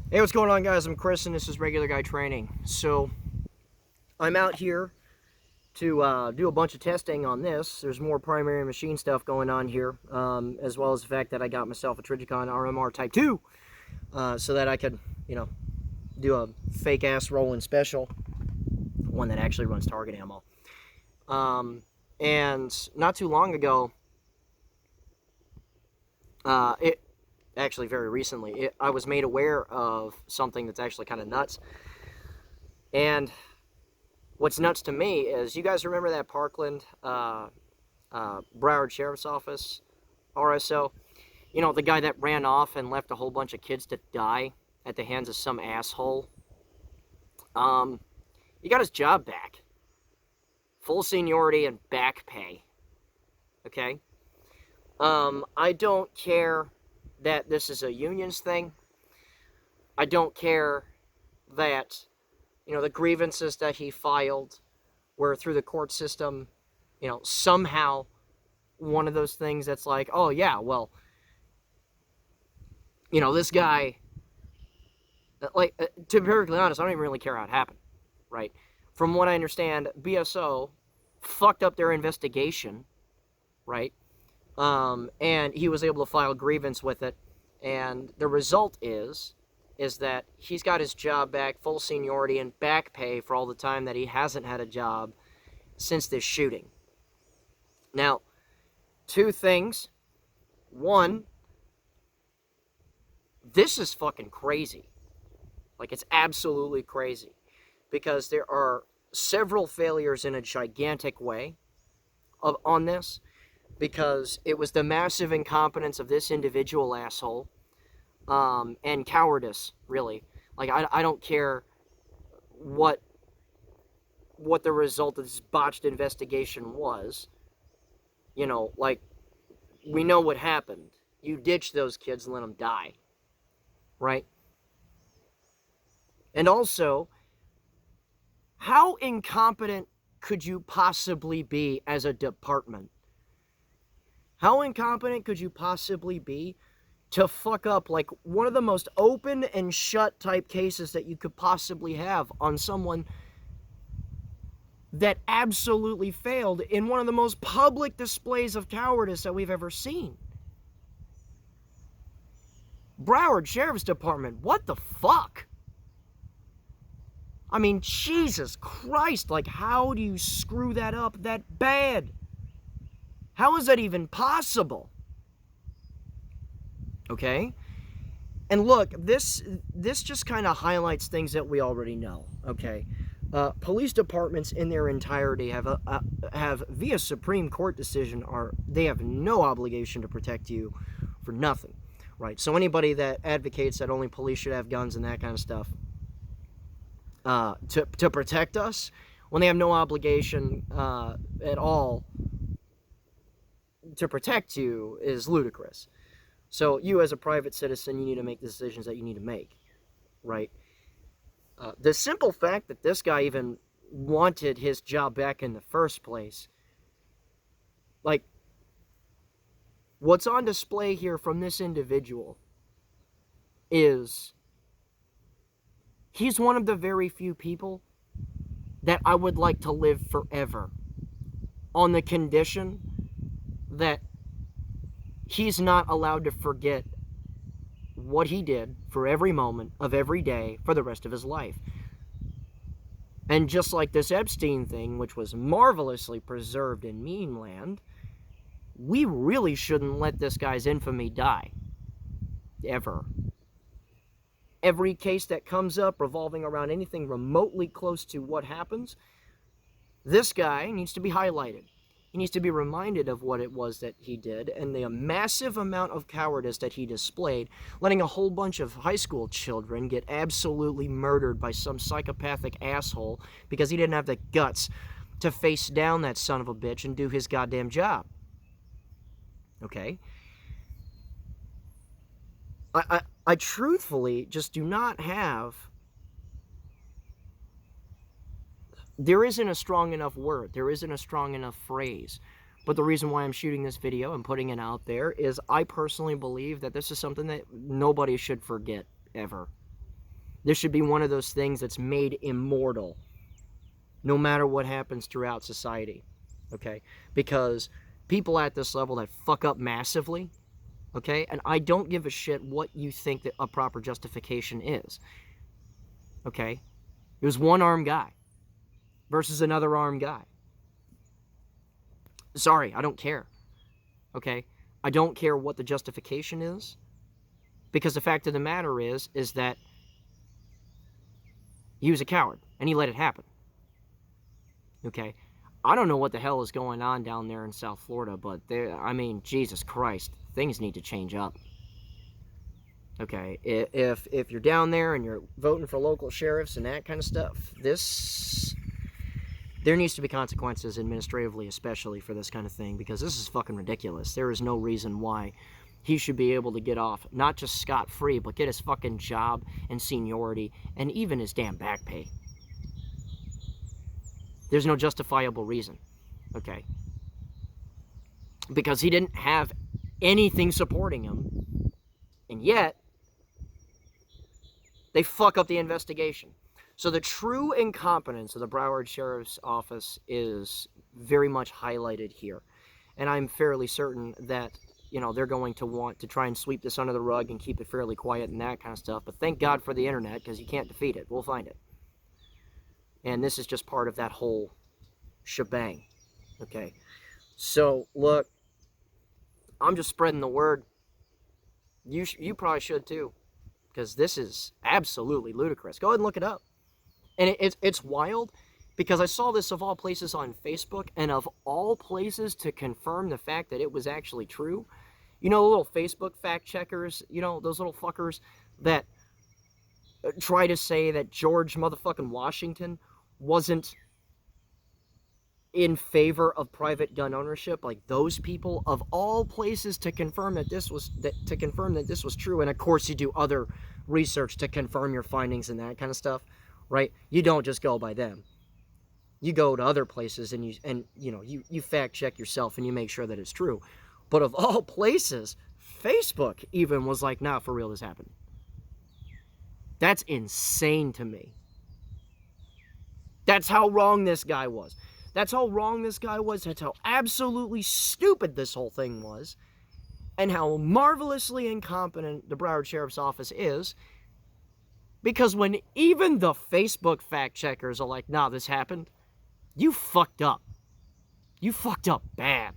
Hey, what's going on, guys? I'm Chris, and this is Regular Guy Training. So, I'm out here to do a bunch of testing on this. There's more primary machine stuff going on here, as well as the fact that I got myself a Trijicon RMR Type 2, so that I could, do a fake-ass rolling special, one that actually runs target ammo. And not too long ago, it actually very recently, I was made aware of something that's actually kind of nuts. And what's nuts to me is, you guys remember that Parkland, Broward Sheriff's Office, RSO? You know, the guy that ran off and left a whole bunch of kids to die at the hands of some asshole? He got his job back. Full seniority and back pay. Okay? I don't care that this is a unions thing. I don't care that, the grievances that he filed were through the court system, somehow one of those things that's like, oh yeah, well, this guy, like, to be perfectly honest, I don't even really care how it happened, right? From what I understand, BSO fucked up their investigation, right? And he was able to file grievance with it, and the result is that he's got his job back, full seniority, and back pay for all the time that he hasn't had a job since this shooting. Now, two things. One, this is fucking crazy. Like, it's absolutely crazy. Because there are several failures in a gigantic way on this. Because it was the massive incompetence of this individual asshole. And cowardice, really. Like, I don't care what the result of this botched investigation was. Like, we know what happened. You ditched those kids and let them die. Right? And also, how incompetent could you possibly be as a department? How incompetent could you possibly be to fuck up, like, one of the most open and shut type cases that you could possibly have on someone that absolutely failed in one of the most public displays of cowardice that we've ever seen? Broward Sheriff's Department, what the fuck? I mean, Jesus Christ, like, how do you screw that up that bad? How is that even possible? Okay? And look, this just kind of highlights things that we already know, okay? Police departments in their entirety have via Supreme Court decision, they have no obligation to protect you for nothing, right? So anybody that advocates that only police should have guns and that kind of stuff to protect us, when they have no obligation at all to protect you, is ludicrous. So you, as a private citizen, you need to make the decisions that you need to make, right? The simple fact that this guy even wanted his job back in the first place, like, what's on display here from this individual is he's one of the very few people that I would like to live forever, on the condition that he's not allowed to forget what he did for every moment of every day for the rest of his life. And just like this Epstein thing, which was marvelously preserved in meme land, we really shouldn't let this guy's infamy die. Ever. Every case that comes up revolving around anything remotely close to what happens, this guy needs to be highlighted. He needs to be reminded of what it was that he did and the massive amount of cowardice that he displayed, letting a whole bunch of high school children get absolutely murdered by some psychopathic asshole because he didn't have the guts to face down that son of a bitch and do his goddamn job. Okay? I truthfully just do not have... There isn't a strong enough word. There isn't a strong enough phrase. But the reason why I'm shooting this video and putting it out there is I personally believe that this is something that nobody should forget, ever. This should be one of those things that's made immortal, no matter what happens throughout society, okay? Because people at this level that fuck up massively, okay? And I don't give a shit what you think that a proper justification is, okay? It was one armed guy versus another armed guy. Sorry, I don't care, okay? I don't care what the justification is, because the fact of the matter is that he was a coward, and he let it happen, okay? I don't know what the hell is going on down there in South Florida, but I mean, Jesus Christ, things need to change up. Okay, if you're down there and you're voting for local sheriffs and that kind of stuff, there needs to be consequences administratively, especially for this kind of thing, because this is fucking ridiculous. There is no reason why he should be able to get off, not just scot-free, but get his fucking job and seniority and even his damn back pay. There's no justifiable reason, okay? Because he didn't have anything supporting him, and yet they fuck up the investigation. So the true incompetence of the Broward Sheriff's Office is very much highlighted here. And I'm fairly certain that, you know, they're going to want to try and sweep this under the rug and keep it fairly quiet and that kind of stuff. But thank God for the internet, because you can't defeat it. We'll find it. And this is just part of that whole shebang. Okay. So, look, I'm just spreading the word. You probably should too, because this is absolutely ludicrous. Go ahead and look it up. And it's wild, because I saw this of all places on Facebook, and of all places to confirm the fact that it was actually true. You know, little Facebook fact checkers, you know, those little fuckers that try to say that George motherfucking Washington wasn't in favor of private gun ownership. Like, those people, of all places to confirm that this was true. And of course you do other research to confirm your findings and that kind of stuff, right? You don't just go by them. You go to other places and you fact check yourself and you make sure that it's true. But of all places, Facebook even was like, nah, for real, this happened. That's insane to me. That's how wrong this guy was. That's how wrong this guy was. That's how absolutely stupid this whole thing was. And how marvelously incompetent the Broward Sheriff's Office is. Because when even the Facebook fact checkers are like, nah, this happened, you fucked up. You fucked up bad.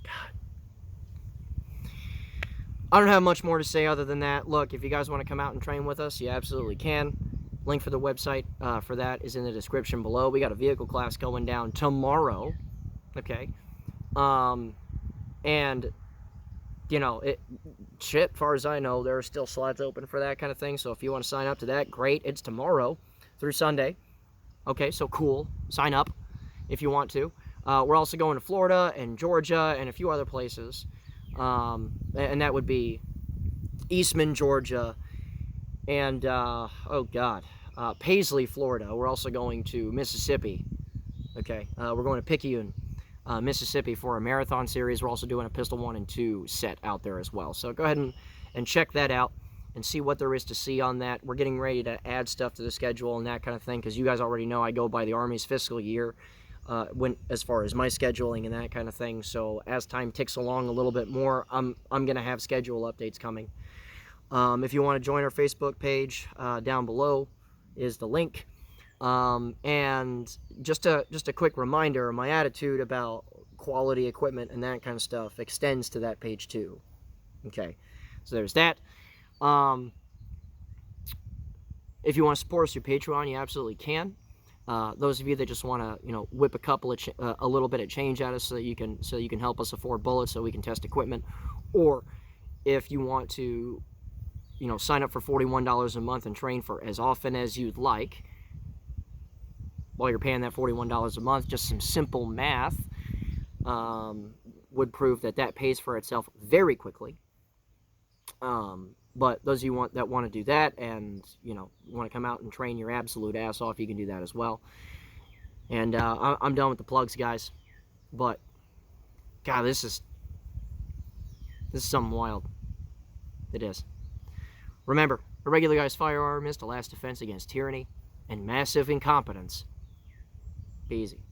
God. I don't have much more to say other than that. Look, if you guys want to come out and train with us, you absolutely can. Link for the website for that is in the description below. We got a vehicle class going down tomorrow. Okay. And, you know, shit, as far as I know, there are still slots open for that kind of thing. So if you want to sign up to that, great. It's tomorrow through Sunday. Okay, so cool. Sign up if you want to. We're also going to Florida and Georgia and a few other places. And that would be Eastman, Georgia, and, oh God, Paisley, Florida. We're also going to Mississippi. Okay, we're going to Picayune, Mississippi for a marathon series. We're also doing a Pistol 1 and 2 set out there as well. So go ahead and check that out and see what there is to see on that. We're getting ready to add stuff to the schedule and that kind of thing, because you guys already know I go by the Army's fiscal year as far as my scheduling and that kind of thing. So as time ticks along a little bit more, I'm going to have schedule updates coming. If you want to join our Facebook page, down below is the link. And just a quick reminder, my attitude about quality equipment and that kind of stuff extends to that page too. Okay, so there's that. If you want to support us through Patreon, you absolutely can. Those of you that just want to, you know, whip a little bit of change at us so that you can help us afford bullets so we can test equipment, or if you want to, you know, sign up for $41 a month and train for as often as you'd like, while you're paying that $41 a month, just some simple math would prove that pays for itself very quickly. But those of you that want to do that and, you know, want to come out and train your absolute ass off, you can do that as well. And I'm done with the plugs, guys. But, God, this is something wild. It is. Remember, a regular guy's firearm is the last defense against tyranny and massive incompetence. Be easy.